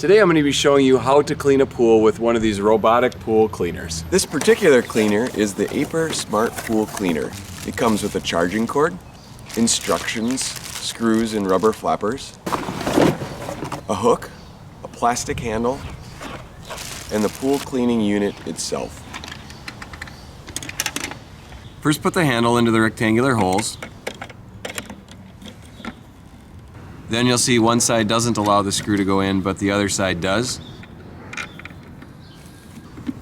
Today I'm going to be showing you how to clean a pool with one of these robotic pool cleaners. This particular cleaner is the Aiper Smart Pool Cleaner. It comes with a charging cord, instructions, screws and rubber flappers, a hook, a plastic handle, and the pool cleaning unit itself. First put the handle into the rectangular holes. Then you'll see one side doesn't allow the screw to go in, but the other side does.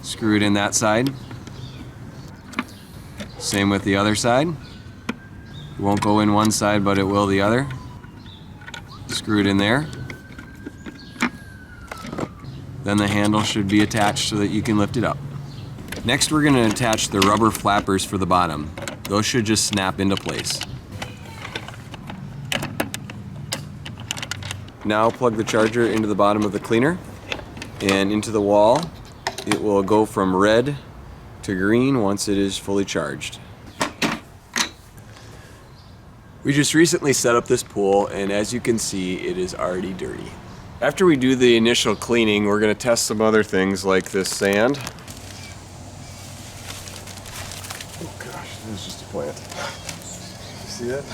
Screw it in that side. Same with the other side. It won't go in one side, but it will the other. Screw it in there. Then the handle should be attached so that you can lift it up. Next, we're going to attach the rubber flappers for the bottom. Those should just snap into place. Now plug the charger into the bottom of the cleaner and into the wall. It will go from red to green once it is fully charged. We just recently set up this pool, and as you can see, it is already dirty. After we do the initial cleaning, we're going to test some other things like this sand. Oh gosh, this is just a plant. You see that?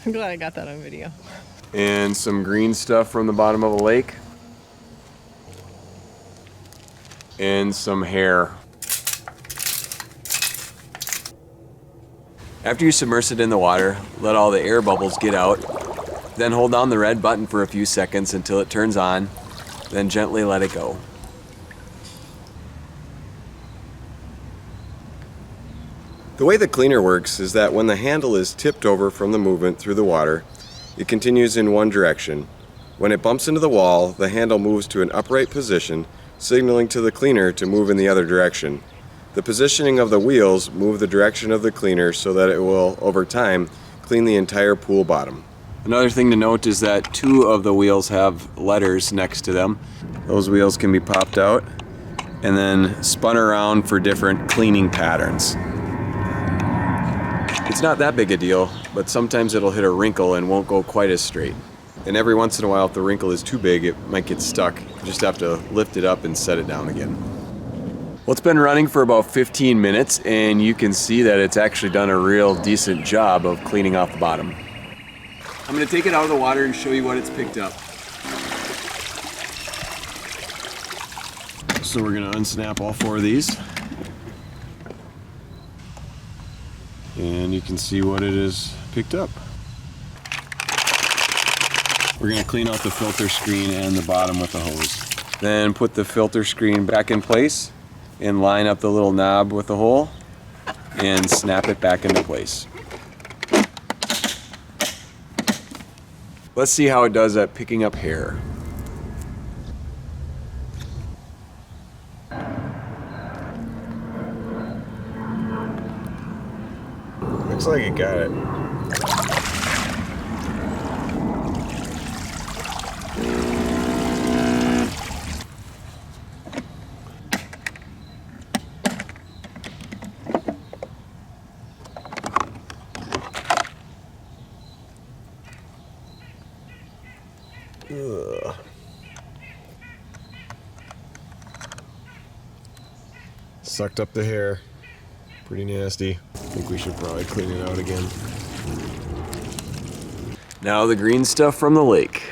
I'm glad I got that on video. And some green stuff from the bottom of a lake. And some hair. After you submerge it in the water, let all the air bubbles get out. Then hold down the red button for a few seconds until it turns on. Then gently let it go. The way the cleaner works is that when the handle is tipped over from the movement through the water, it continues in one direction. When it bumps into the wall, the handle moves to an upright position, signaling to the cleaner to move in the other direction. The positioning of the wheels move the direction of the cleaner so that it will, over time, clean the entire pool bottom. Another thing to note is that two of the wheels have letters next to them. Those wheels can be popped out and then spun around for different cleaning patterns. It's not that big a deal, but sometimes it'll hit a wrinkle and won't go quite as straight. And every once in a while, if the wrinkle is too big, it might get stuck. You just have to lift it up and set it down again. Well, it's been running for about 15 minutes, and you can see that it's actually done a real decent job of cleaning off the bottom. I'm going to take it out of the water and show you what it's picked up. So we're going to unsnap all four of these. And you can see what it has picked up. We're going to clean out the filter screen and the bottom with the hose. Then put the filter screen back in place and line up the little knob with the hole and snap it back into place. Let's see how it does at picking up hair. Looks like it got it. Ugh. Sucked up the hair. Pretty nasty. I think we should probably clean it out again. Now the green stuff from the lake.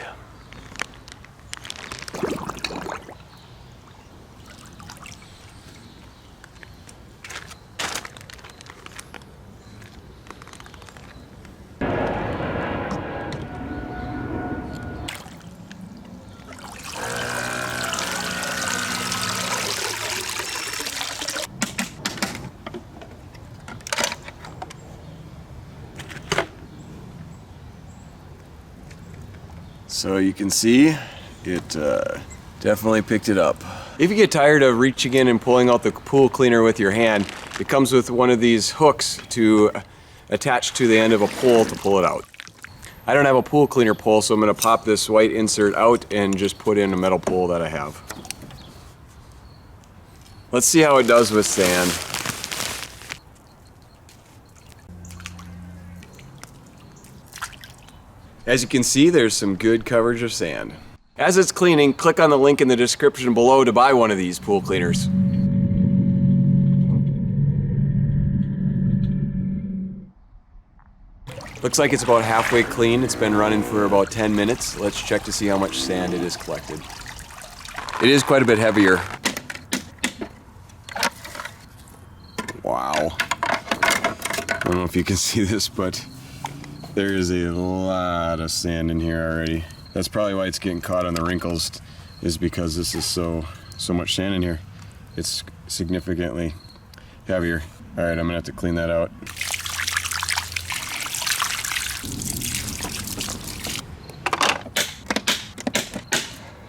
So you can see it definitely picked it up. If you get tired of reaching in and pulling out the pool cleaner with your hand, it comes with one of these hooks to attach to the end of a pole to pull it out. I don't have a pool cleaner pole, so I'm going to pop this white insert out and just put in a metal pole that I have. Let's see how it does with sand. As you can see, there's some good coverage of sand. As it's cleaning, click on the link in the description below to buy one of these pool cleaners. Looks like it's about halfway clean. It's been running for about 10 minutes. Let's check to see how much sand it has collected. It is quite a bit heavier. Wow. I don't know if you can see this, but there is a lot of sand in here already. That's probably why it's getting caught on the wrinkles, is because this is so much sand in here. It's significantly heavier. All right, I'm gonna have to clean that out.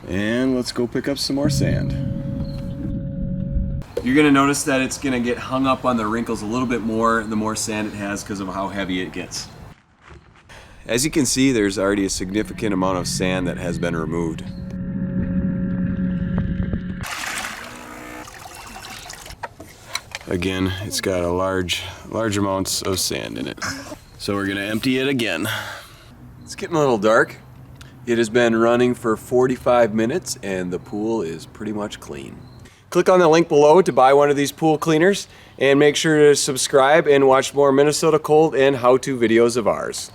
And let's go pick up some more sand. You're gonna notice that it's gonna get hung up on the wrinkles a little bit more the more sand it has because of how heavy it gets. As you can see, there's already a significant amount of sand that has been removed. Again, it's got a large amounts of sand in it. So we're gonna empty it again. It's getting a little dark. It has been running for 45 minutes and the pool is pretty much clean. Click on the link below to buy one of these pool cleaners and make sure to subscribe and watch more Minnesota cold and how-to videos of ours.